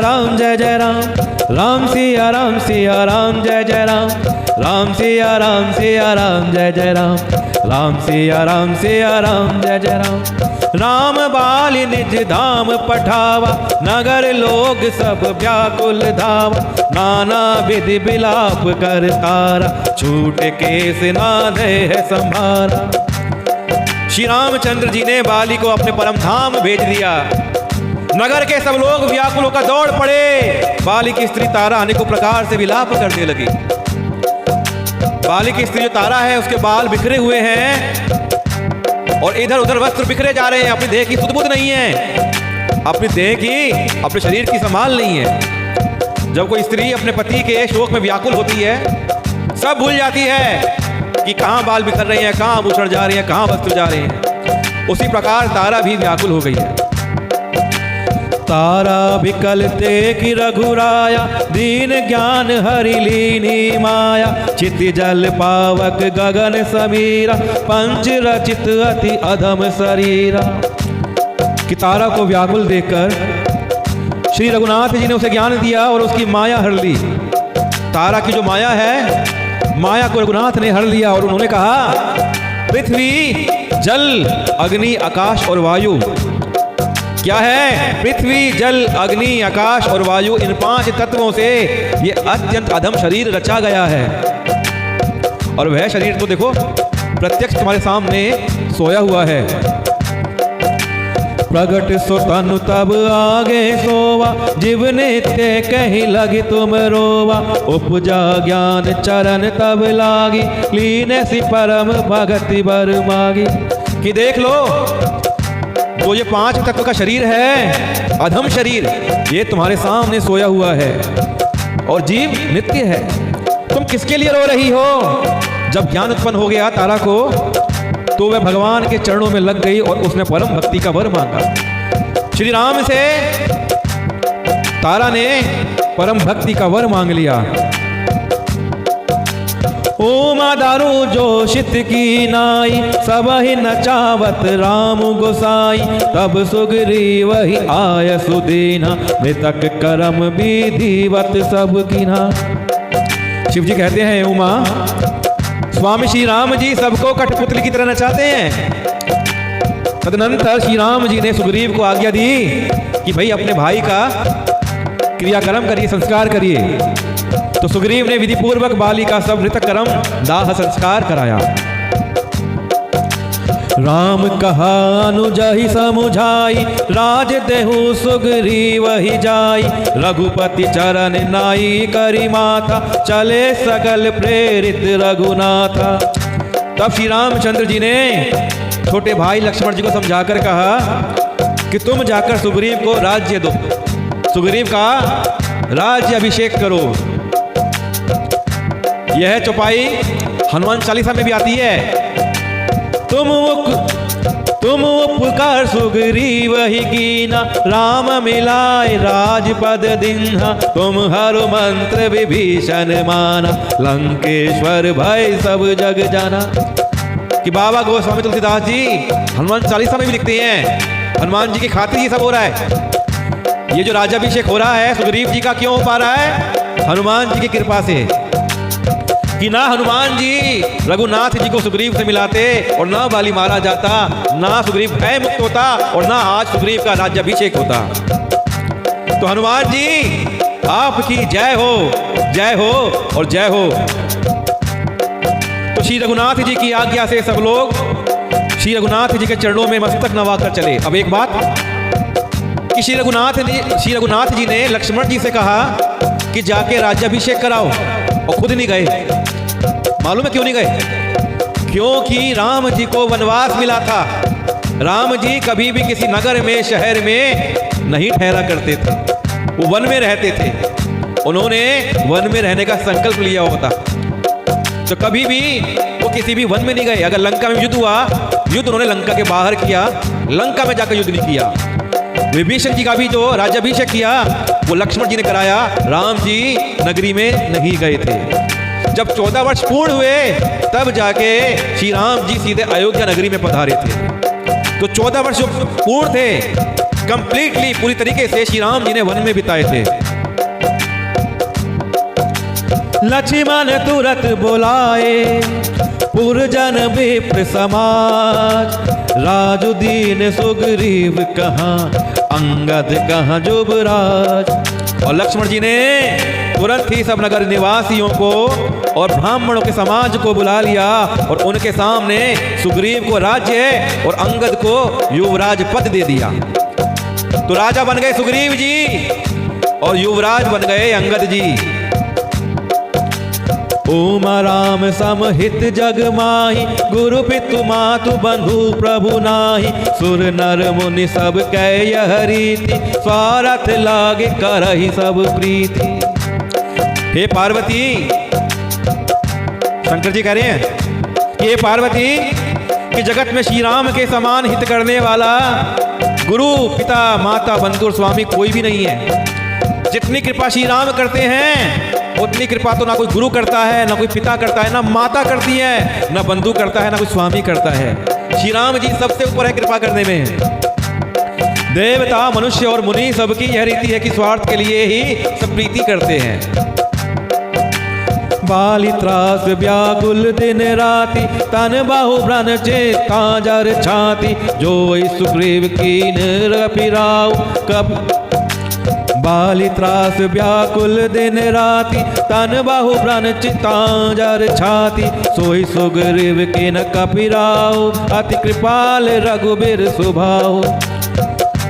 राम जय जय राम, राम सिया राम जय जय राम, राम सिया राम जय जय राम, राम सिया राम जय जय राम। राम बाल निज धाम पठावा, नगर लोग सब व्याकुल धावा, नाना विधि विलाप कर तारा, छूट केस नादे है संभारा। श्री रामचंद्र जी ने बाली को अपने परम धाम भेज दिया। नगर के सब लोग व्याकुल होकर दौड़ पड़े। बाली की स्त्री तारा अनेकों प्रकार से विलाप करने लगी। बाली की स्त्री जो तारा है उसके बाल बिखरे हुए हैं और इधर उधर वस्त्र बिखरे जा रहे हैं। अपनी देह की सुध-बुध नहीं है, अपनी देह की, अपने शरीर की संभाल नहीं है। जब कोई स्त्री अपने पति के शोक में व्याकुल होती है, सब भूल जाती है कि कहाँ बाल बिखर रहे हैं, कहाँ आभूषण जा रहे हैं, कहाँ वस्त्र जा रहे हैं। उसी प्रकार तारा भी व्याकुल हो गई है। तारा विकल देखि रघुराया, दीन ज्ञान हरि लीनी माया, चित जल पावक गगन समीरा, पंच रचित अति अधम शरीरा। कि तारा को व्याकुल देखकर श्री रघुनाथ जी ने उसे ज्ञान दिया और उसकी माया हर ली। तारा की जो माया है, माया को रघुनाथ ने हर लिया और उन्होंने कहा पृथ्वी जल अग्नि आकाश और वायु। क्या है? पृथ्वी जल अग्नि आकाश और वायु, इन 5 तत्वों से ये अत्यंत अधम शरीर रचा गया है। और वह शरीर तो देखो प्रत्यक्ष तुम्हारे सामने सोया हुआ है। प्रगट सो तनु तब आगे सोवा, जीव नित्य कहीं लगी तुम रोवा, उपजा ज्ञान चरण तब लागी, लीने सी परम भगति बर मागी। कि देख लो जो ये 5 तत्व का शरीर है, अधम शरीर, ये तुम्हारे सामने सोया हुआ है और जीव नित्य है। तुम किसके लिए रो रही हो? जब ज्ञान उत्पन्न हो गया तारा को, तो वह भगवान के चरणों में लग गई और उसने परम भक्ति का वर मांगा। श्री राम से तारा ने परम भक्ति का वर मांग लिया। ओमा दारू जोशित की नाई, सब ही नचावत राम गोसाई, तब सुग्रीव ही आय सुदीना, मृतक करम विधिवत सब कीन्हा। शिव जी कहते हैं उमा, स्वामी श्री राम जी सबको कठपुतली की तरह नचाते हैं। तदनंतर श्री राम जी ने सुग्रीव को आज्ञा दी कि भाई अपने भाई का क्रियाक्रम करिए, संस्कार करिए। तो सुग्रीव ने विधि पूर्वक बाली का सब मृतक कर्म दाह संस्कार कराया। राम कहा अनुजहि समुझाई, राज देहु सुग्रीव ही जाई, रघुपति चरण नाई करी माथा, चले सकल प्रेरित रघुनाथा। तब श्री रामचंद्र जी ने छोटे भाई लक्ष्मण जी को समझाकर कहा कि तुम जाकर सुग्रीव को राज्य दो, सुग्रीव का राज्य अभिषेक करो। यह चौपाई हनुमान चालीसा में भी आती है। तुम उपकार सुग्रीव ही कीना, राम मिलाए राजपद दिन्हा, तुम हरु मंत्र विभीषण माना, लंकेश्वर भय सब जग जाना। कि बाबा गोस्वामी तुलसीदास जी हनुमान चालीसा में भी लिखते हैं, हनुमान जी की खातिर ये सब हो रहा है। ये जो राज्याभिषेक हो रहा है सुग्रीव जी का, क्यों हो पा रहा है? हनुमान जी की कृपा से। कि ना हनुमान जी रघुनाथ जी को सुग्रीव से मिलाते और ना बाली मारा जाता, ना सुग्रीव भय मुक्त होता और ना आज सुग्रीव का राज्याभिषेक होता। तो हनुमान जी आपकी जय हो, जय हो और जय हो। तो श्री रघुनाथ जी की आज्ञा से सब लोग श्री रघुनाथ जी के चरणों में मस्तक नवाकर चले। अब एक बात कि श्री रघुनाथ जी ने लक्ष्मण जी से कहा कि जाके राज्याभिषेक कराओ और खुद नहीं गए। मालूम है क्यों नहीं गए? क्योंकि राम जी को वनवास मिला था। राम जी कभी भी किसी नगर में, शहर में नहीं ठहरा करते थे, वो वन में रहते थे। उन्होंने वन में रहने का संकल्प लिया होता, तो कभी भी वो किसी भी वन में नहीं गए। अगर लंका में युद्ध हुआ, युद्ध उन्होंने लंका के बाहर किया, लंका में जाकर युद्ध नहीं किया। विभीषण जी का भी जो राज्याभिषेक किया वो लक्ष्मण जी ने कराया, राम जी नगरी में नहीं गए थे। जब 14 वर्ष पूर्ण हुए तब जाके श्री राम जी सीधे अयोध्या नगरी में पधारे थे। तो 14 वर्ष जो पूर्ण थे कंप्लीटली पूरी तरीके से श्री राम जी ने वन में बिताए थे। लक्ष्मण तुरंत बुलाए पुरजन विप्र समाज, राजुदीन सुग्रीव कहाँ अंगद कहाँ जुबराज। और लक्ष्मण जी ने तुरंत ही सब नगर निवासियों को और ब्राह्मणों के समाज को बुला लिया और उनके सामने सुग्रीव को राज्य और अंगद को युवराज पद दे दिया। तो राजा बन गए सुग्रीव जी और युवराज बन गए अंगद जी। उमा राम समहित जग माही, गुरु पितु मातु बंधु प्रभु नाही। सुर नर मुनि सब कै यह रीति, स्वार्थ लागे करहि सब प्रीति। हे पार्वती, शंकर जी कह रहे हैं कि हे पार्वती कि जगत में श्री राम के समान हित करने वाला गुरु पिता माता बंधु और स्वामी कोई भी नहीं है। जितनी कृपा श्री राम करते हैं उतनी कृपा तो ना कोई गुरु करता है, ना कोई पिता करता है, ना माता करती है, ना बंधु करता है, ना कोई स्वामी करता है। श्री राम जी सबसे ऊपर है कृपा करने में। देवता मनुष्य और मुनि सबकी यह रीति है कि स्वार्थ के लिए ही सब प्रीति करते हैं। बाली त्रास व्याकुल दिन राति, तन बाहु व्रण चेता जर छाती। जो सुग्रीव कीन फिराऊ कब, बाली त्रास व्याकुल दिन राति, तन बाहु व्रण चिता जर छाती। सोई सुग्रीव कीन कपिराऊ, अति कृपाल रघुबीर सुभाऊ।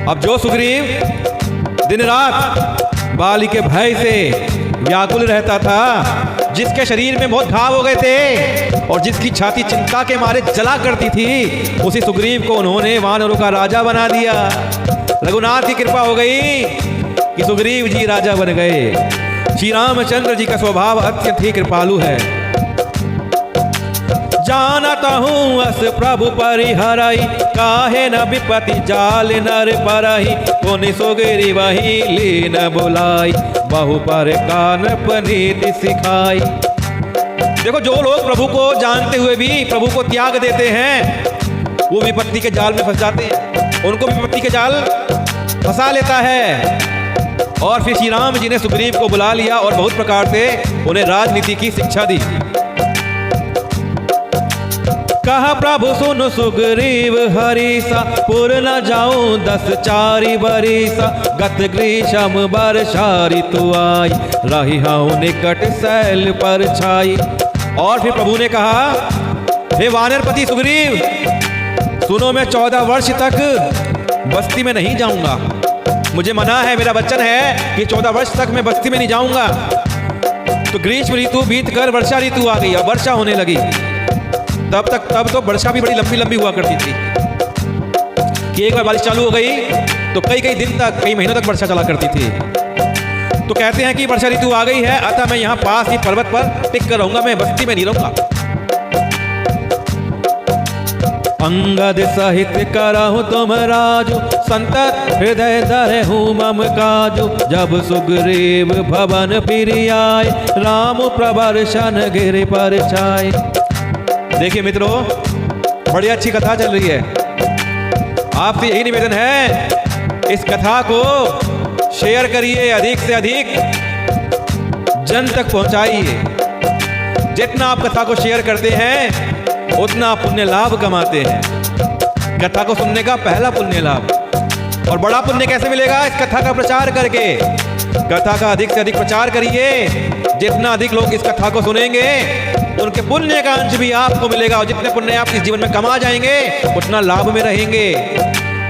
अब जो सुग्रीव दिन रात बाली के भय से व्याकुल रहता था, जिसके शरीर में बहुत घाव हो गए थे और जिसकी छाती चिंता के मारे जला करती थी, उसी सुग्रीव को उन्होंने वानरों का राजा बना दिया। रघुनाथ की कृपा हो गई कि सुग्रीव जी राजा बन गए। श्री रामचंद्र जी का स्वभाव अत्यंत ही कृपालु है। जानता हूँ अस प्रभु परिहरई, काहे न विपति जाल नर परही। पुनि सुग्रीव वही लीन बुलाई, बहु पर कान पनीति सिखाई। देखो, जो लोग प्रभु को जानते हुए भी प्रभु को त्याग देते हैं, वो विपत्ति के जाल में फंस जाते हैं, उनको विपत्ति के जाल फंसा लेता है। और फिर श्री राम जी ने सुग्रीव को बुला लिया और बहुत प्रकार से उन्हें राजनीति की शिक्षा दी। कहा प्रभु सुन सुग्रीव हरीसा, पुर न जाऊं 10 चारि बरीसा। गत ग्रीष्म वर्षा ऋतु आई, रही हूं निकट शैल पर छाई। और फिर प्रभु ने कहा, हे वानरपति सुग्रीव, सुनो, मैं 14 वर्ष तक बस्ती में नहीं जाऊंगा। मुझे मना है, मेरा वचन है कि 14 वर्ष तक मैं बस्ती में नहीं जाऊंगा। तो ग्रीष्म ऋतु बीत कर वर्षा ऋतु आ गई, अब वर्षा होने लगी। तब तो वर्षा भी बड़ी लंबी लंबी हुआ करती थी कि एक बार बारिश चालू हो गई तो कई दिन तक, कई महीनों तक वर्षा चला करती थी। तो कहते हैं कि वर्षा ऋतु आ गई है, अतः मैं यहाँ पास ही पर्वत पर टिक कर रहूंगा, मैं बस्ती में नहीं रहूंगा। अंगद सहित करहु तुम राजू, संतत हृदय धरहु मम काजू। जब सुग्रीव भवन फिर आए, राम प्रवर्षन गिरि पर छाए। देखिए मित्रों, बड़ी अच्छी कथा चल रही है। आपसे यही निवेदन है, इस कथा को शेयर करिए, अधिक से अधिक जन तक पहुंचाइए। जितना आप कथा को शेयर करते हैं उतना आप पुण्य लाभ कमाते हैं। कथा को सुनने का पहला पुण्य लाभ। और बड़ा पुण्य कैसे मिलेगा? इस कथा का प्रचार करके। कथा का अधिक से अधिक प्रचार करिए। जितना अधिक लोग इस कथा को सुनेंगे उनके पुण्य का अंश भी आपको मिलेगा। और जितने पुण्य आप इस जीवन में कमा जाएंगे उतना लाभ में रहेंगे,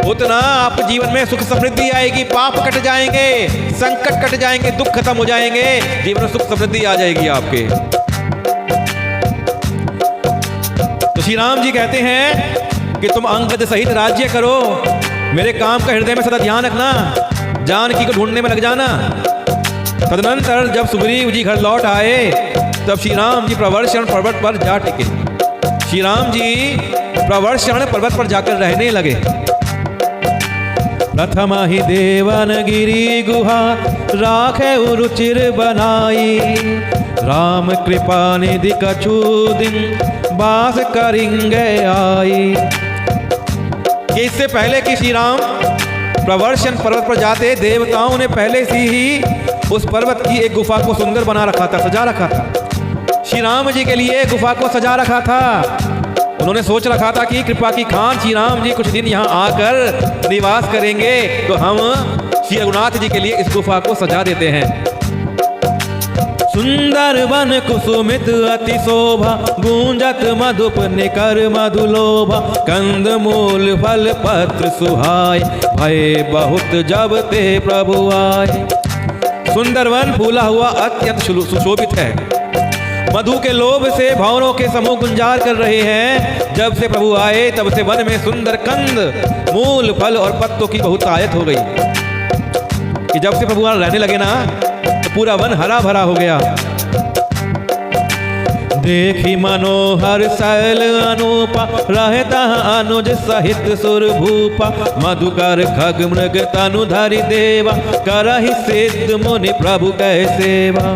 उतना आपके जीवन में सुख समृद्धि आएगी, पाप कट जाएंगे, संकट कट जाएंगे, दुख खत्म हो जाएंगे, जीवन में सुख समृद्धि आ जाएगी आपके। तो श्री राम जी कहते हैं कि तुम अंगद सहित राज्य करो, मेरे काम का हृदय में सदा ध्यान रखना, जानकी को ढूंढने में लग जाना। तदनंतर जब सुग्रीव जी घर लौट आए तब श्री राम जी प्रवर्षण पर्वत पर जा टिके। श्री राम जी प्रवर्षण पर्वत पर जाकर रहने लगे। प्रथम ही देवन गिरी गुहा, राखे रुचिर बनाई। राम कृपा निधि कछु दिन, बास करेंगे आई। कि इससे पहले कि श्री राम प्रवर्षण पर्वत पर जाते देवताओं ने पहले से ही उस पर्वत की एक गुफा को सुंदर बना रखा था, सजा रखा था। श्री राम जी के लिए गुफा को सजा रखा था। उन्होंने सोच रखा था कि कृपा की खान श्री राम जी कुछ दिन यहाँ आकर निवास करेंगे तो हम श्री रघुनाथ जी के लिए इस गुफा को सजा देते हैं। सुंदर वन कुसुमित अति शोभा, गूंजत मधुप निकर मधुलोभा, कंद मूल फल पत्र सुहाय, भय बहुत जब ते प्रभु आए। सुंदर वन फूला हुआ अत्यंत सुशोभित है, मधु के लोभ से भंवरों के समूह गुंजार कर रहे हैं। जब से प्रभु आए तब से वन में सुंदर कंद मूल फल और पत्तों की बहुत आयत हो गई कि जब से प्रभु वहां रहने लगे ना तो पूरा वन हरा भरा हो गया। देखी मनोहर शैल अनूपा, रहता अनुज सहित सुर भूपा, मधुकर खग मृग तनु धरि देवा, करहि सिद्ध मुनि प्रभु कै सेवा।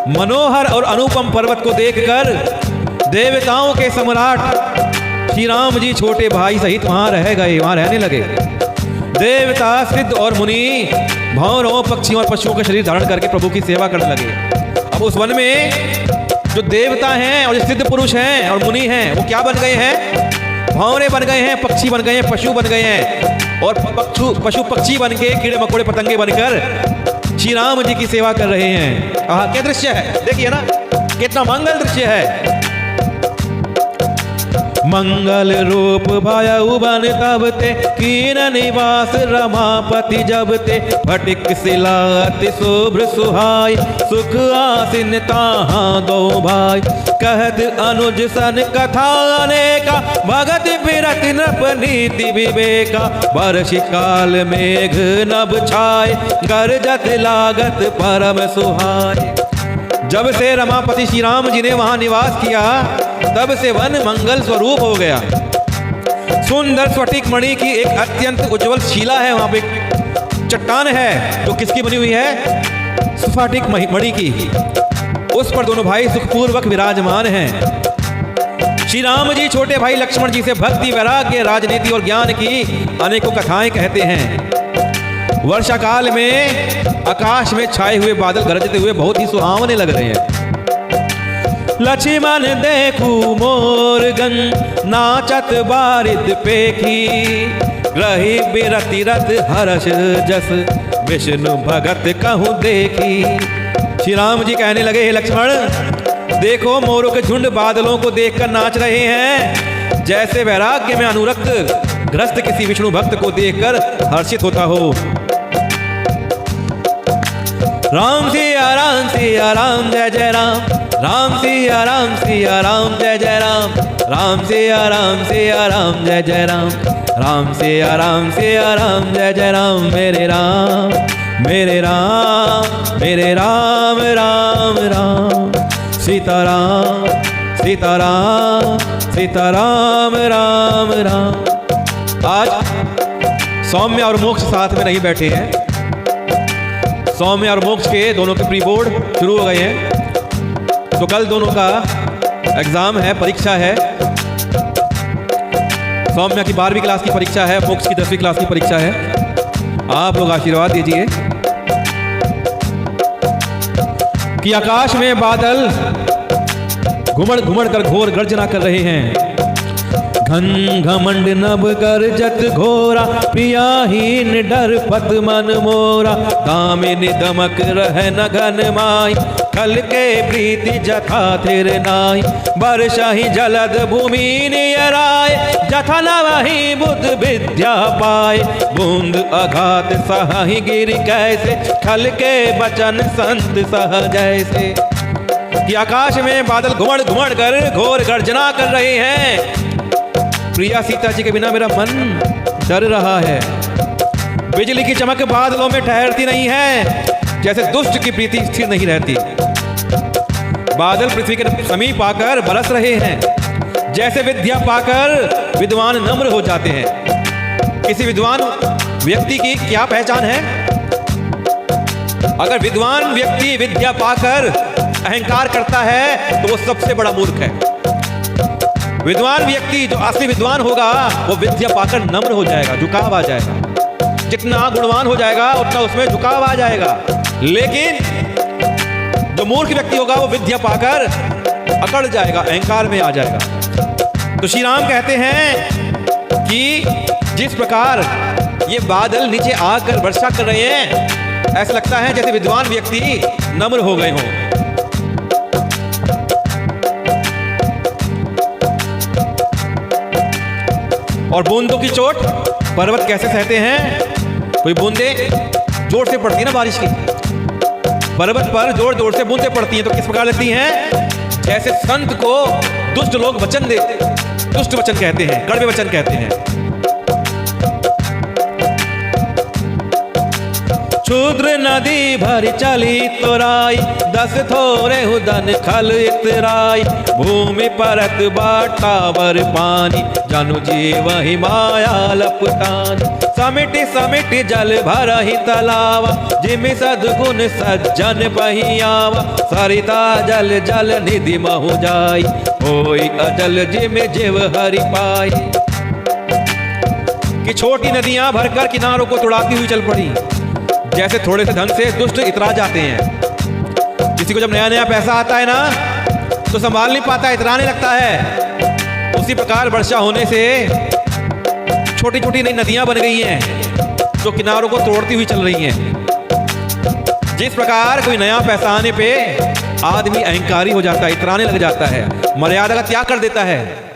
मनोहर और अनुपम पर्वत को देखकर देवताओं के सम्राट श्री राम जी छोटे भाई सहित वहां रह गए, वहां रहने लगे। देवता सिद्ध और मुनि भंवरों पक्षियों और पशुओं का शरीर धारण करके प्रभु की सेवा करने लगे। अब उस वन में जो देवता हैं और जो सिद्ध पुरुष हैं और मुनि हैं वो क्या बन गए हैं? भंवरे बन गए हैं, पक्षी बन गए हैं, पशु बन गए हैं और पशु पक्षी बन के कीड़े मकोड़े पतंगे बनकर श्री राम जी की सेवा कर रहे हैं। क्या दृश्य है, देखिए ना कितना मंगल दृश्य है। मंगल रूप भयउ बन तब ते, कीन निवास रमापति जब ते, फटिक शिला अति शुभ्र सुहाय, सुख आसीन ताहाँ दो भाई। कहत अनुज सन कथा अनेका, भगत बिरत नृप नीति विवेका, वर्ष काल मेघ नभ छाय, गरजत लागत परम सुहाय। जब से रमापति श्री राम जी ने वहां निवास किया तब से वन मंगल स्वरूप हो गया। सुंदर स्फटिक मणि की एक अत्यंत उज्जवल शिला है, वहां पे चट्टान है जो किसकी बनी हुई है? स्फटिक मणि की। उस पर दोनों भाई सुखपूर्वक विराजमान हैं। श्री राम जी छोटे भाई लक्ष्मण जी से भक्ति, वैराग्य, राजनीति और ज्ञान की अनेकों कथाएं कहते हैं। वर्षा काल में आकाश में छाए हुए बादल गरजते हुए बहुत ही सुहावने लग रहे हैं। लक्ष्मण देखू मोर गन, नाचत बारिद पेखी, ग्रही बिरति रथ हर्ष जस, विष्णु भगत कहूँ देखी। श्री राम जी कहने लगे, हे लक्ष्मण देखो मोरों के झुंड बादलों को देखकर नाच रहे हैं, जैसे वैराग्य में अनुरक्त ग्रस्त किसी विष्णु भक्त को देखकर हर्षित होता हो। राम सिया राम जय जय राम, राम सिया राम जय जय राम, राम सिया राम जय जय राम, राम सिया राम जय जय राम। मेरे राम मेरे राम मेरे राम राम राम, सीताराम सीताराम सीताराम राम राम। आज सौम्य और मोक्ष साथ में नहीं बैठे हैं। सौम्य और मोक्ष के दोनों के प्री बोर्ड शुरू हो गए हैं, तो कल दोनों का एग्जाम है, परीक्षा है। सौम्य की 12वीं क्लास की परीक्षा है, मोक्ष की 10वीं क्लास की परीक्षा है। आप लोग आशीर्वाद दीजिए कि आकाश में बादल घुमड़ घुमड़ कर घोर गर्जना कर रहे हैं। घन घमंड नभ गरजत घोरा, प्रियाहीन डर पत मन मोरा, दामिनी दमक रह न घन माई, खल के प्रीति जथा थिर नाई, बरसाही जलद भूमि नियराय, जथा नवहि बुद्ध विद्या पाए, बूंद अघात सहाहि गिर कैसे, खल के बचन संत सह जैसे। कि आकाश में बादल घुमड़ घुमड़ कर घोर गर्जना कर रहे हैं। प्रिया सीता जी के बिना मेरा मन डर रहा है। बिजली की चमक बादलों में ठहरती नहीं है, जैसे दुष्ट की प्रीति स्थिर नहीं रहती। बादल पृथ्वी के समीप आकर बरस रहे हैं, जैसे विद्या पाकर विद्वान नम्र हो जाते हैं। किसी विद्वान व्यक्ति की क्या पहचान है? अगर विद्वान व्यक्ति विद्या पाकर अहंकार करता है तो वो सबसे बड़ा मूर्ख है। विद्वान व्यक्ति जो असली विद्वान होगा वो विद्या पाकर नम्र हो जाएगा, झुकाव आ जाएगा। जितना गुणवान हो जाएगा उतना उसमें झुकाव आ जाएगा। लेकिन जो मूर्ख व्यक्ति होगा वो विद्या पाकर अकड़ जाएगा, अहंकार में आ जाएगा। तो श्री राम कहते हैं कि जिस प्रकार ये बादल नीचे आकर वर्षा कर रहे हैं, ऐसा लगता है जैसे विद्वान व्यक्ति नम्र हो गए हों। और बूंदों की चोट पर्वत कैसे सहते हैं? कोई बूंदे जोर से पड़ती है ना बारिश की, पर्वत पर जोर जोर से बूंदे पड़ती हैं तो किस प्रकार लगती हैं? जैसे संत को दुष्ट लोग वचन देते, दुष्ट वचन कहते हैं, कड़वे वचन कहते हैं। क्षुद्र नदी भरी चली तोराई, 10 थोरे हुदन खल इतराई। भूमि परत बाटा बर पानी, जानु जीव ही माया लपटानी। समिटि समिटि जल भरहि तलावा, जिमि सद्गुण सज्जन पहियावा। सरिता जल जल निधि महु जाई, होई अजल जिमि जीव हरि पाई। कि छोटी नदियां भरकर किनारों को तुड़ाती हुई चल पड़ी, जैसे थोड़े से धन से दुष्ट इतरा जाते हैं। किसी को जब नया नया पैसा आता है ना तो संभाल नहीं पाता, इतराने लगता है। उसी प्रकार वर्षा होने से छोटी छोटी नई नदियां बन गई हैं जो किनारों को तोड़ती हुई चल रही हैं। जिस प्रकार कोई नया पैसा आने पे आदमी अहंकारी हो जाता है, इतराने लग जाता है, मर्यादा का त्याग कर देता है।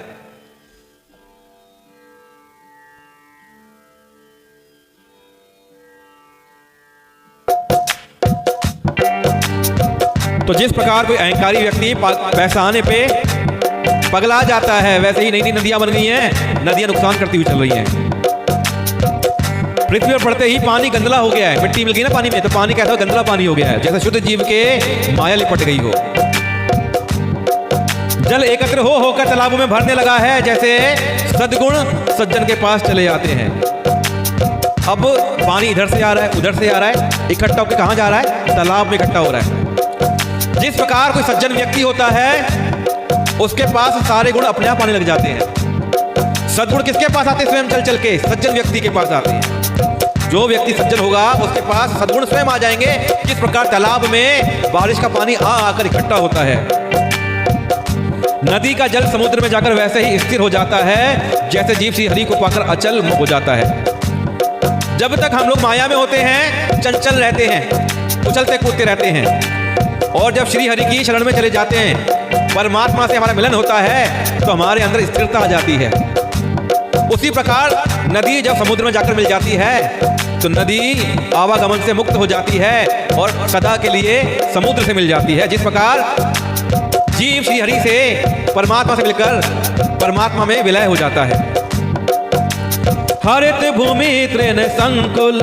तो जिस प्रकार कोई अहंकारी व्यक्ति पैसा आने पे पगला जाता है, वैसे ही नई नई नदियां बन गई हैं, नदियां नुकसान करती हुई चल रही हैं। पृथ्वी पर पड़ते ही पानी गंदला हो गया है, मिट्टी मिल गई ना पानी में, तो पानी कैसा गंदला पानी हो गया है, जैसे शुद्ध जीव के माया लिपट गई हो। जल एकत्र हो होकर तालाबों में भरने लगा है, जैसे सद्गुण सज्जन के पास चले जाते हैं। अब पानी इधर से आ रहा है, उधर से आ रहा है, इकट्ठा होकर कहां जा रहा है? तालाब में इकट्ठा हो रहा है। जिस प्रकार कोई सज्जन व्यक्ति होता है, उसके पास सारे गुण अपने आप आने लग जाते हैं। सद्गुण किसके पास आते हैं? स्वयं चल चल के सज्जन व्यक्ति के पास आते हैं। जो व्यक्ति सज्जन होगा उसके पास सद्गुण स्वयं आ जाएंगे। जिस प्रकार तालाब में बारिश का पानी आकर इकट्ठा होता है, नदी का जल समुद्र में जाकर वैसे ही स्थिर हो जाता है, जैसे जीव श्री हरि को पाकर अचल हो जाता है। जब तक हम लोग माया में होते हैं, चंचल रहते हैं, उछलते कूदते रहते हैं, और जब श्री हरि की शरण में चले जाते हैं, परमात्मा से हमारा मिलन होता है, तो हमारे अंदर स्थिरता आ जाती है। उसी प्रकार नदी जब समुद्र में जाकर मिल जाती है, तो नदी आवागमन से मुक्त हो जाती है और सदा के लिए समुद्र से मिल जाती है। जिस प्रकार जीव श्री हरि से परमात्मा से मिलकर परमात्मा में विलय हो जाता है। हरित भूमि तृण संकुल,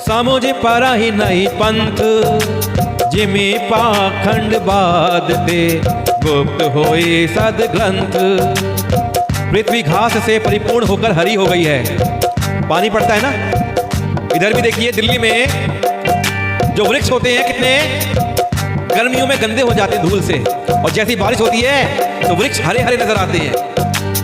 समुझ पर ही नहीं पंथ। जिमि पाखंड बादते, गुप्त होए सद ग्रंथ। पृथ्वी घास से परिपूर्ण होकर हरी हो गई है। पानी पड़ता है ना, इधर भी देखिए दिल्ली में जो वृक्ष होते हैं कितने गर्मियों में गंदे हो जाते हैं धूल से, और जैसी बारिश होती है तो वृक्ष हरे हरे नजर आते हैं,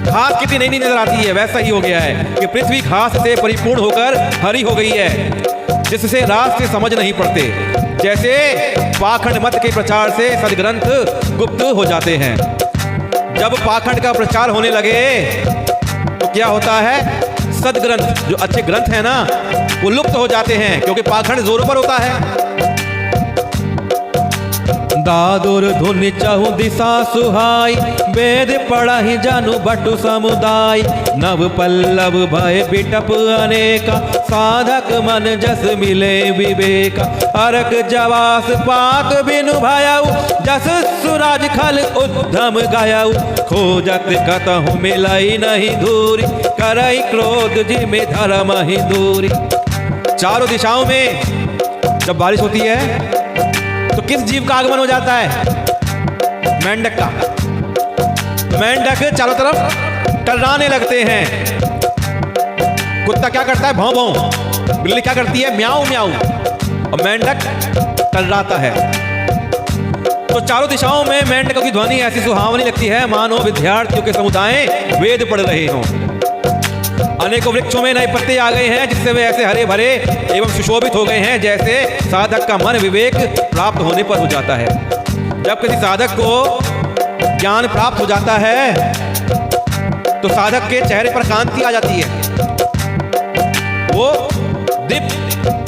घास कितनी नई नई नजर आती है। वैसा ही हो गया है कि पृथ्वी घास से परिपूर्ण होकर हरी हो गई है, जिससे रास्ते समझ नहीं पड़ते। जैसे पाखंड मत के प्रचार से सदग्रंथ गुप्त हो जाते हैं। जब पाखंड का प्रचार होने लगे तो क्या होता है? सदग्रंथ जो अच्छे ग्रंथ है ना वो लुप्त हो जाते हैं, क्योंकि पाखंड जोरों पर होता है। दादुर धुनि चहु दिशा सुहाई, वेद पढ़हि जानु बटु समुदाय। नव पल्लव भय बिटप अनेका, साधक मन जस मिले विवेक। अरक जवास पात बिनु भयउ, जस सुराज खल उद्धम गयउ। खोजत कतहु मिलई नहीं दूरी, करई क्रोध जिमि धर्म ही दूरी। चारों दिशाओं में जब बारिश होती है तो किस जीव का आगमन हो जाता है? मेंढक का। मेंढक चारों तरफ टर्राने लगते हैं। कुत्ता क्या करता है? भौं भौं। बिल्ली क्या करती है? म्याऊ म्याऊ। और मेंढक टर्राता है। तो चारों दिशाओं में मेंढकों की ध्वनि ऐसी सुहावनी लगती है मानो विद्यार्थियों के समुदाय वेद पढ़ रहे हों। अनेकों वृक्षों में नए पत्ते आ गए हैं, जिससे वे ऐसे हरे भरे एवं सुशोभित हो गए हैं जैसे साधक का मन विवेक प्राप्त होने पर हो जाता है। जब किसी साधक को ज्ञान प्राप्त हो जाता है तो साधक के चेहरे पर कांति आ जाती है, वो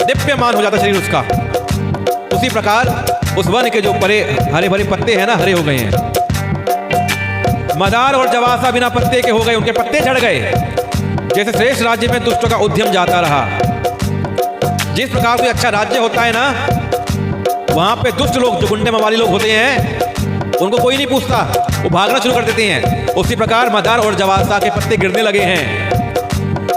दिव्यमान हो जाता है शरीर उसका। उसी प्रकार उस वन के जो परे हरे भरे पत्ते हैं ना, हरे हो गए हैं। मदार और जवासा बिना पत्ते के हो गए, उनके पत्ते झड़ गए। जैसे श्रेष्ठ राज्य में दुष्टों का उद्यम जाता रहा, जिस प्रकार कोई अच्छा राज्य होता है ना, वहां पे दुष्ट लोग जो गुंडे मवाली लोग होते हैं उनको कोई नहीं पूछता, वो भागना शुरू कर देते हैं। उसी प्रकार मदार और जवासा के पत्ते गिरने लगे हैं।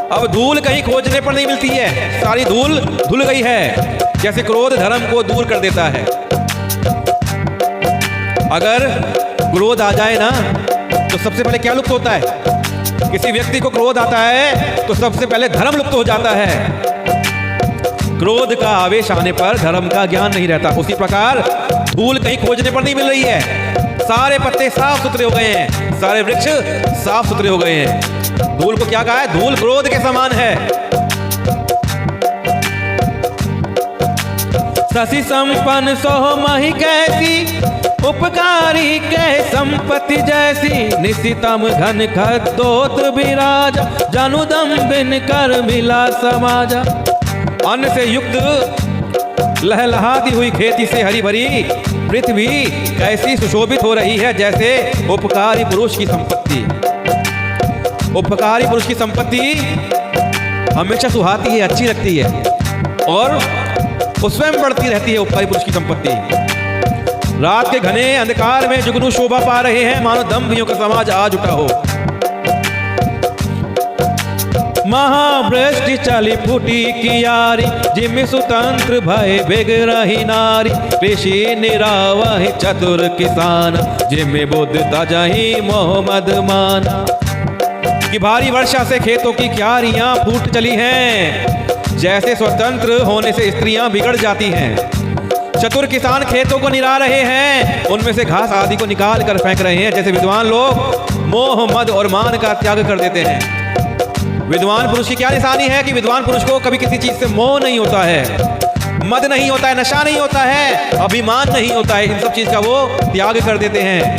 अब धूल कहीं खोजने पर नहीं मिलती है, सारी धूल धुल गई है। जैसे क्रोध धर्म को दूर कर देता है। अगर क्रोध आ जाए ना तो सबसे पहले क्या लुप्त होता है? किसी व्यक्ति को क्रोध आता है तो सबसे पहले धर्म लुप्त हो जाता है। क्रोध का आवेश आने पर धर्म का ज्ञान नहीं रहता। उसी प्रकार धूल कहीं खोजने पर नहीं मिल रही है, सारे पत्ते साफ सुथरे हो गए हैं, सारे वृक्ष साफ सुथरे हो गए हैं। धूल को क्या कहा है? धूल क्रोध के समान है। शशि संपन्न सोह मही कैसी, उपकारी कह संपत्ति जैसी। निशितम घन खद्दोत विराज, जनुदम बिन कर मिला समाजा। अन्न से युक्त लहलहाती हुई खेती से हरी भरी पृथ्वी कैसी सुशोभित हो रही है, जैसे उपकारी पुरुष की संपत्ति। उपकारी पुरुष की संपत्ति हमेशा सुहाती है, अच्छी लगती है और वो स्वयं बढ़ती रहती है। उपकारी पुरुष की संपत्ति रात के घने अंधकार में जुगनू शोभा पा रहे हैं, मानो दंभियों का समाज आज उठा हो। महावृष्टि चली फूटी कियारी, जिम सुतंत्र भय बिगरही नारी। कृषि निरावहि चतुर किसान, जिम बुद्ध तजहि मोहम्मद माना। कि भारी वर्षा से खेतों की क्यारियां फूट चली हैं, जैसे स्वतंत्र होने से स्त्रियां बिगड़ जाती हैं। चतुर किसान खेतों को निरा रहे हैं, उनमें से घास आदि को निकाल कर फेंक रहे हैं, जैसे विद्वान लोग मोह मद और मान का त्याग कर देते हैं। विद्वान पुरुष की क्या निशानी है कि विद्वान पुरुष को कभी किसी चीज से मोह नहीं होता है, मद नहीं होता है, नशा नहीं होता है, अभिमान नहीं होता है। इन सब चीज का वो त्याग कर देते हैं।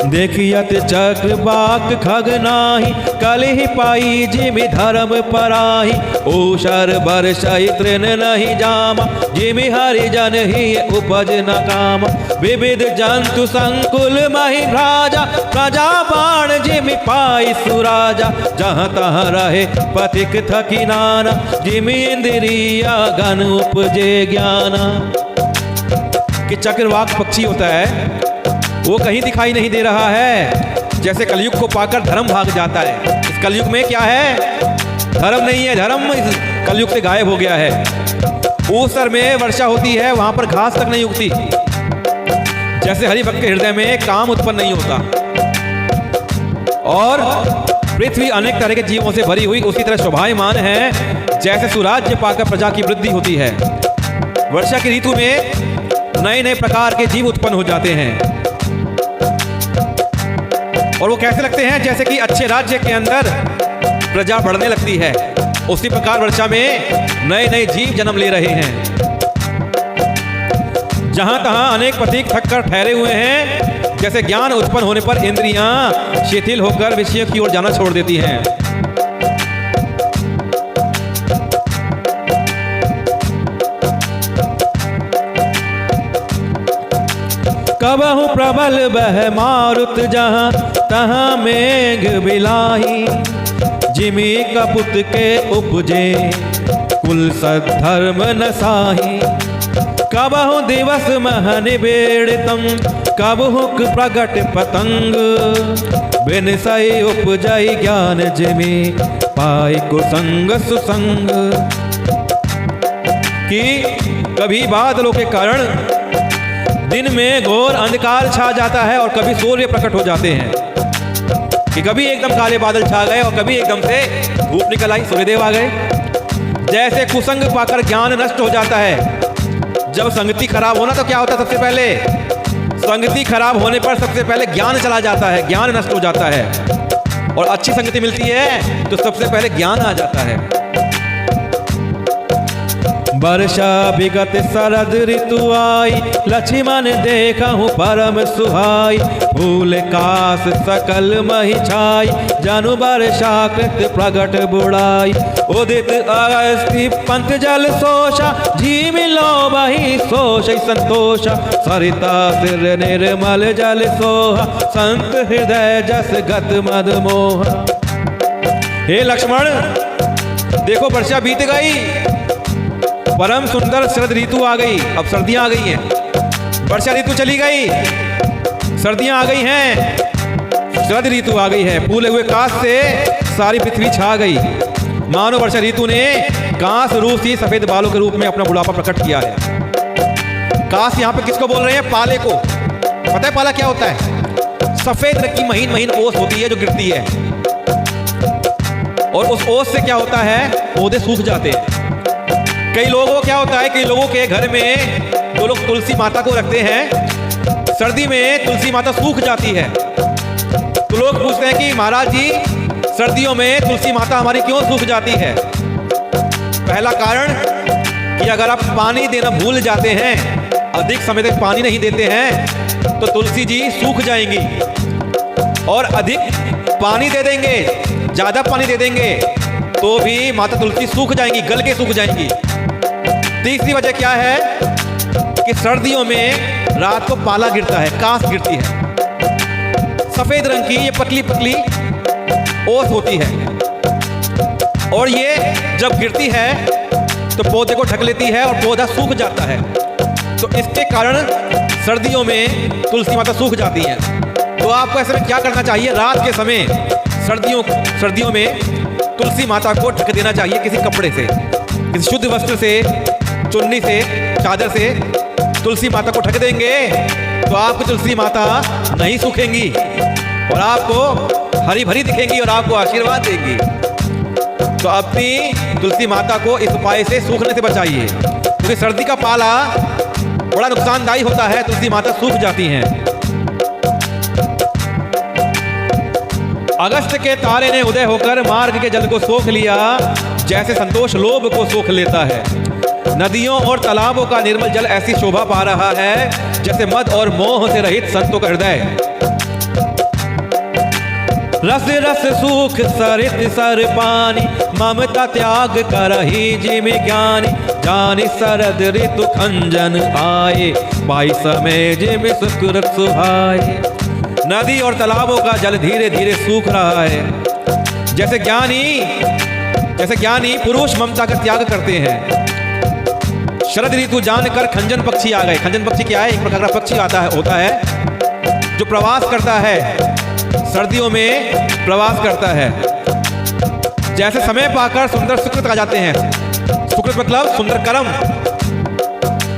देखियत चक्र बाक खग नाही, कलहि पाई जिमि धर्म पराही। ऊषर बरसई तृण नहीं जाम, जिमि हरिजन ही उपज न काम। विविध जंतु संकुल मही भ्राजा, प्रजा बाण जिमि पाई सुराजा। जहाँ तहाँ रहे पथिक थकी नाना, जिमि इंद्रिया गण उपजे ज्ञाना। कि चक्रवाक पक्षी होता है, वो कहीं दिखाई नहीं दे रहा है, जैसे कलयुग को पाकर धर्म भाग जाता है। इस कलयुग में क्या है? धर्म नहीं है, धर्म इस कलयुग से गायब हो गया है। ऊसर में वर्षा होती है, वहां पर घास तक नहीं उगती। जैसे हरिभक्त के हृदय में काम उत्पन्न नहीं होता और पृथ्वी अनेक तरह के जीवों से भरी हुई उसी तरह शोभायमान है, जैसे सुराज्य पाकर प्रजा की वृद्धि होती है। वर्षा की ऋतु में नए नए प्रकार के जीव उत्पन्न हो जाते हैं और वो कैसे लगते हैं? जैसे कि अच्छे राज्य के अंदर प्रजा बढ़ने लगती है, उसी प्रकार वर्षा में नए नए जीव जन्म ले रहे हैं। जहां तहां अनेक पथिक थक कर ठहरे हुए हैं, जैसे ज्ञान उत्पन्न होने पर इंद्रियां शिथिल होकर विषय की ओर जाना छोड़ देती हैं। कबहु प्रबल बह मारुत, जहाँ तहाँ मेघ बिलाही। जिमि कपुत के उपजे, कुल सद्धर्म न साही। कबहु दिवस मह निबेड़तम, कबहु प्रगट पतंग। बिन सई उपजई ज्ञान, जिमि पाई कुसंग सुसंग। कि कभी बादलों के कारण दिन में घोर अंधकार छा जाता है और कभी सूर्य प्रकट हो जाते हैं। कि कभी एकदम काले बादल छा गए और कभी एकदम से धूप निकल आई, सूर्यदेव आ गए। जैसे कुसंग पाकर ज्ञान नष्ट हो जाता है। जब संगति खराब होना तो क्या होता है? सबसे पहले संगति खराब होने पर सबसे पहले ज्ञान चला जाता है, ज्ञान नष्ट हो जाता है। और अच्छी संगति मिलती है तो सबसे पहले ज्ञान आ जाता है। वर्षा विगत शरद ऋतु आई, लक्ष्मण देखा हूँ परम सुहाई। फूल कास सकल मही छाई, जनु वर्षा कृत प्रगट बुढ़ाई। उदित अगस्ति पंथ जल सोषा, झीमिलो बही सोष संतोषा। सरिता सिर निर्मल जल सोहा, संत हृदय जस गत मद मोहा। हे लक्ष्मण, देखो वर्षा बीत गई, परम सुंदर शरद ऋतु आ गई, अब सर्दियां आ गई हैं। वर्षा ऋतु चली गई, सर्दियां आ गई हैं, शरद ऋतु आ गई है। फूले हुए कांस से सारी पृथ्वी छा गई। मानो वर्षा ऋतु ने कांस रूप से सफेद बालों के रूप में अपना बुढ़ापा प्रकट किया है। कांस यहाँ पे किसको बोल रहे हैं? पाले को। पता है पाला क्या होता है? सफेद रंग की महीन महीन ओस होती है जो गिरती है, और उस ओस से क्या होता है? पौधे सूख जाते हैं। कई लोगों को क्या होता है, कई लोगों के घर में जो लोग तुलसी माता को रखते हैं, सर्दी में तुलसी माता सूख जाती है, तो लोग पूछते हैं कि महाराज जी, सर्दियों में तुलसी माता हमारी क्यों सूख जाती है? पहला कारण कि अगर आप पानी देना भूल जाते हैं, अधिक समय तक पानी नहीं देते हैं, तो तुलसी जी सूख जाएंगी। और अधिक पानी दे देंगे, ज्यादा पानी दे देंगे, तो भी माता तुलसी सूख जाएंगी, गल के सूख जाएंगी। तीसरी वजह क्या है कि सर्दियों में रात को पाला गिरता है, कांस गिरती है। सफेद रंग की ये पतली पतली ओस होती है, और ये जब गिरती है तो पौधे को ढक लेती है और पौधा सूख जाता है। तो इसके कारण सर्दियों में तुलसी माता सूख जाती है। तो आपको ऐसे में क्या करना चाहिए? रात के समय सर्दियों में तुलसी माता को ढक देना चाहिए किसी कपड़े से, किसी शुद्ध वस्त्र से, चुन्नी से, चादर से तुलसी माता को ढक देंगे तो आपकी तुलसी माता नहीं सूखेंगी और आपको हरी भरी दिखेंगी और आपको आशीर्वाद देंगी। तो अपनी तुलसी माता को इस उपाय से सूखने से बचाइए, क्योंकि सर्दी का पाला बड़ा नुकसानदायी होता है, तुलसी माता सूख जाती हैं। अगस्त के तारे ने उदय होकर मार्ग के जल को सोख लिया, जैसे संतोष लोभ को सोख लेता है। नदियों और तालाबों का निर्मल जल ऐसी शोभा पा रहा है जैसे मद और मोह से रहित संतों का हृदय। रस रस सूख सरित सर पानी, ममता त्याग करही जिमि ज्ञानी। जानि शरद ऋतु खंजन आए, पाई समय जिमि सुकृत सुहाए। नदी और तालाबों का जल धीरे धीरे सूख रहा है, जैसे ज्ञानी पुरुष ममता का त्याग करते हैं। शरद ऋतु जानकर खंजन पक्षी आ गए। खंजन पक्षी क्या है? एक प्रकार का पक्षी होता है जो प्रवास करता है, सर्दियों में प्रवास करता है। जैसे समय पाकर सुंदर सुकृत आ जाते हैं। सुकृत मतलब सुंदर कर्म।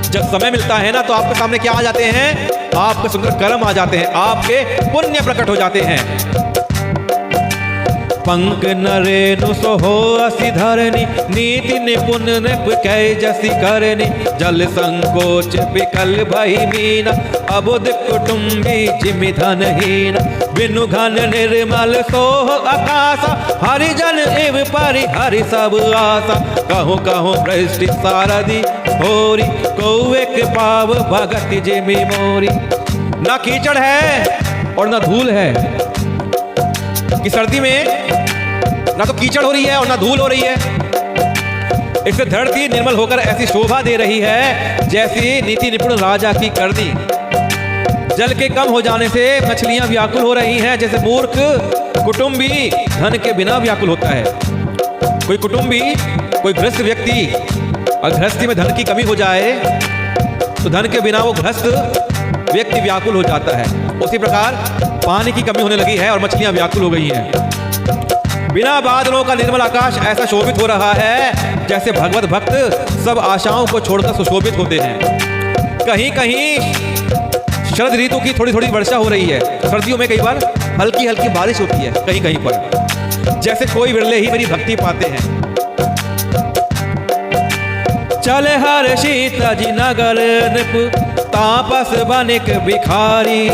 जब समय मिलता है ना, तो आपके सामने क्या आ जाते हैं? आपके सुंदर कर्म आ जाते हैं, आपके पुण्य प्रकट हो जाते हैं। पंक नरेनु सोहो असि धरनी, नीति निपुण निप कै जसी करनी। जल संकोच विकल भई मीना, अबुध कुटुंबी जिमि धनहीन। बिनु घन निर्मल सोह आकाशा, हरिजन एव परि हरि सब आशा। कहूँ कहूँ भ्रष्टि सारथी होरी, कौए के पाव भगति जिमि मोरी। ना कीचड़ है और ना धूल है, कि सर्दी में ना तो कीचड़ हो रही है और ना धूल हो रही है। इससे धरती निर्मल होकर ऐसी शोभा दे रही है जैसी नीति निपुण राजा की करनी। जल के कम हो जाने से मछलियां व्याकुल हो रही हैं, जैसे मूर्ख कुटुंबी धन के बिना व्याकुल होता है। कोई कुटुंबी, कोई गृहस्थ व्यक्ति, और गृहस्थी में धन की कमी हो जाए तो धन के बिना वो गृहस्थ व्यक्ति व्याकुल हो जाता है। उसी प्रकार पानी की कमी होने लगी है और मछलियां व्याकुल हो गई हैं। बिना बादलों का निर्मल आकाश ऐसा शोभित हो रहा है जैसे भगवत भक्त सब आशाओं को छोड़कर सुशोभित होते हैं। कहीं कहीं शरद ऋतु की थोड़ी थोड़ी वर्षा हो रही है। सर्दियों में कई बार हल्की हल्की बारिश होती है कहीं कहीं पर, जैसे कोई विरले ही मेरी भक्ति पाते हैं। चले हर शीत जी नगर निप, तापस बनिक भिखारी।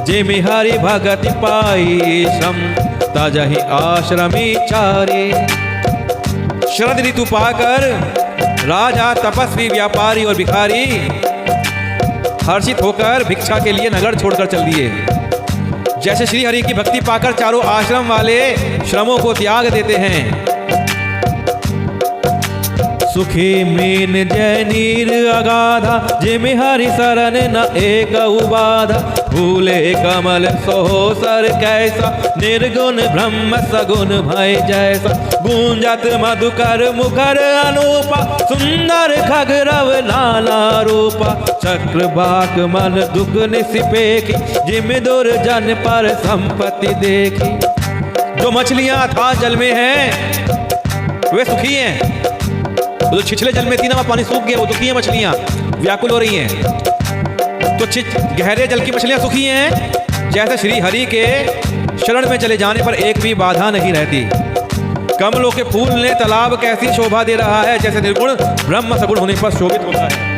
जिमि हरि भगति पाई श्रम तजहि आश्रमी चारे। शरद ऋतु पाकर राजा, तपस्वी, व्यापारी और भिखारी हर्षित होकर भिक्षा के लिए नगर छोड़कर चल दिए। जैसे श्री हरि की भक्ति पाकर चारों आश्रम वाले श्रमों को त्याग देते हैं। सुखी मीन जय नीर अगाधा, जिमि हरि शरण न एक बाधा। फूले कमल सोहो सर कैसा, निर्गुण ब्रह्म सगुण भय जैसा। गूंजत मधुकर मुखर अनूपा, सुंदर खगरव लाला रूपा। चक्र बाक मन दुख निसिपेखी, जिमि दुर्जन पर संपत्ति देखी। जो मछलियां अथाह जल में हैं वे सुखी हैं, तो छिछले जल में 3 हवा पानी सूख गया वो दुखी है, मछलियां व्याकुल हो रही हैं। तो गहरे जल की मछलियां सुखी हैं। जैसे श्री हरि के शरण में चले जाने पर एक भी बाधा नहीं रहती। कमलों के फूल ने तालाब कैसी शोभा दे रहा है, जैसे निर्गुण ब्रह्म सगुण होने पर शोभित होता है।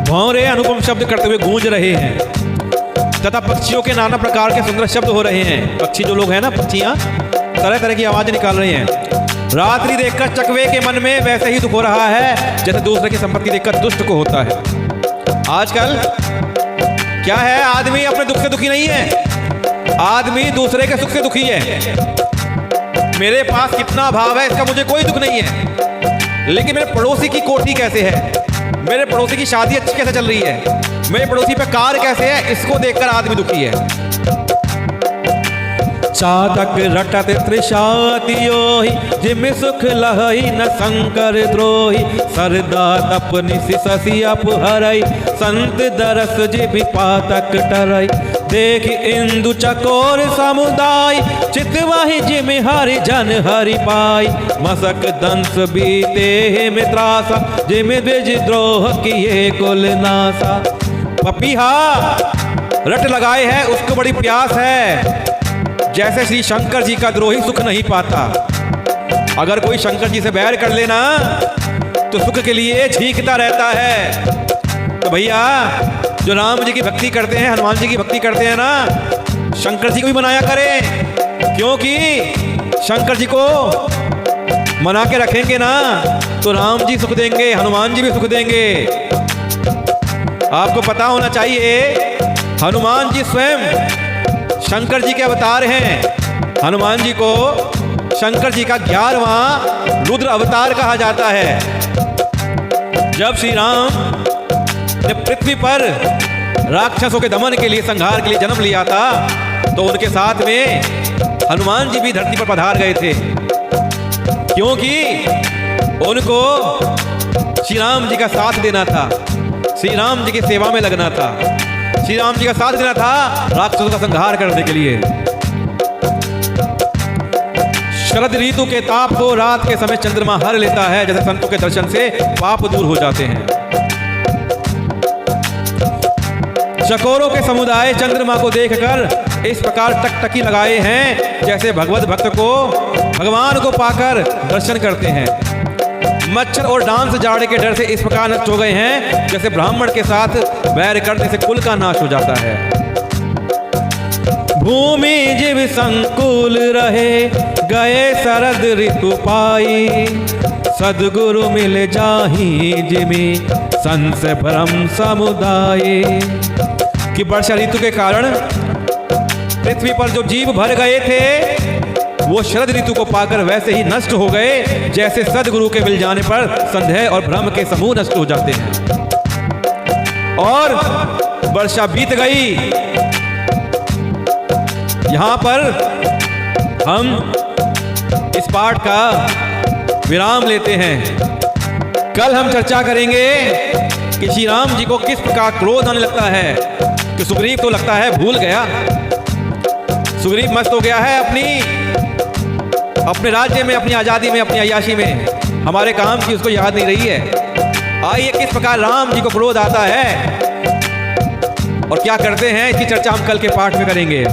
भौरे अनुपम शब्द करते हुए गूंज रहे हैं तथा पक्षियों के नाना प्रकार के सुंदर शब्द हो रहे हैं। पक्षी जो लोग हैं ना, पक्षियां तरह तरह की आवाजें निकाल रही हैं। रात्रि देखकर चकवे के मन में वैसे ही दुख हो रहा है जैसे दूसरे की संपत्ति देखकर दुष्ट को होता है। आजकल क्या है, आदमी अपने दुख से दुखी नहीं है, आदमी दूसरे के सुख से दुखी है। मेरे पास कितना अभाव है इसका मुझे कोई दुख नहीं है, लेकिन मेरे पड़ोसी की कोठी कैसे है, मेरे पड़ोसी की शादी अच्छी कैसे चल रही है, मेरे पड़ोसी पे कार कैसे है, इसको देखकर आदमी दुखी है। चातक रटत त्रिशातियोहि, जिमि सुख लहई न शंकर द्रोही। सरदा तपनि शशि अपहरई, संत दरस जिमि पातक टरई। देख इंदु चकोर समुदाय, चितवहि जिमि हरि जन हरि पाई। मसक दंस बीते मित्रासा, जिमि द्विज द्रोह किए कुल नासा। पपीहा रट लगाए है, उसको बड़ी प्यास है। जैसे श्री शंकर जी का द्रोही सुख नहीं पाता। अगर कोई शंकर जी से बैर कर लेना तो सुख के लिए चीखता रहता है। तो भैया जो राम जी की भक्ति करते हैं, हनुमान जी की भक्ति करते हैं ना, शंकर जी को भी मनाया करें, क्योंकि शंकर जी को मना के रखेंगे ना तो राम जी सुख देंगे, हनुमान जी भी सुख देंगे। आपको पता होना चाहिए हनुमान जी स्वयं शंकर जी के अवतार हैं। हनुमान जी को शंकर जी का 11वां रुद्र अवतार कहा जाता है। जब श्री राम ने पृथ्वी पर राक्षसों के दमन के लिए, संहार के लिए जन्म लिया था, तो उनके साथ में हनुमान जी भी धरती पर पधार गए थे, क्योंकि उनको श्री राम जी का साथ देना था, श्री राम जी की सेवा में लगना था, श्री राम जी का साथ देना था राक्षसों का संहार करने के लिए। शरद ऋतु के ताप को रात के समय चंद्रमा हर लेता है, जैसे संतों के दर्शन से पाप दूर हो जाते हैं। चकोरों के समुदाय चंद्रमा को देखकर इस प्रकार टकटकी लगाए हैं, जैसे भगवत भक्त को भगवान को पाकर दर्शन करते हैं। मच्छर और डांस जाड़े के डर से इस प्रकार नष्ट हो गए हैं, जैसे ब्राह्मण के साथ बैर करने से कुल का नाश हो जाता है। भूमि जीव संकुल रहे, गए शरद ऋतु पाई। सदगुरु मिल जाहि जिमि संस भ्रम समुदाय। कि वर्षा ऋतु के कारण पृथ्वी पर जो जीव भर गए थे वो शरद ऋतु को पाकर वैसे ही नष्ट हो गए, जैसे सदगुरु के मिल जाने पर संदेह और भ्रम के समूह नष्ट हो जाते हैं। और वर्षा बीत गई। यहां पर हम इस पाठ का विराम लेते हैं। कल हम चर्चा करेंगे कि श्री राम जी को किस प्रकार क्रोध आने लगता है, कि सुग्रीव तो लगता है भूल गया, सुग्रीव मस्त हो गया है अपने राज्य में, अपनी आज़ादी में, अपनी अय्याशी में, हमारे काम की उसको याद नहीं रही है। आइए किस प्रकार राम जी को क्रोध आता है और क्या करते हैं, इसकी चर्चा हम कल के पाठ में करेंगे।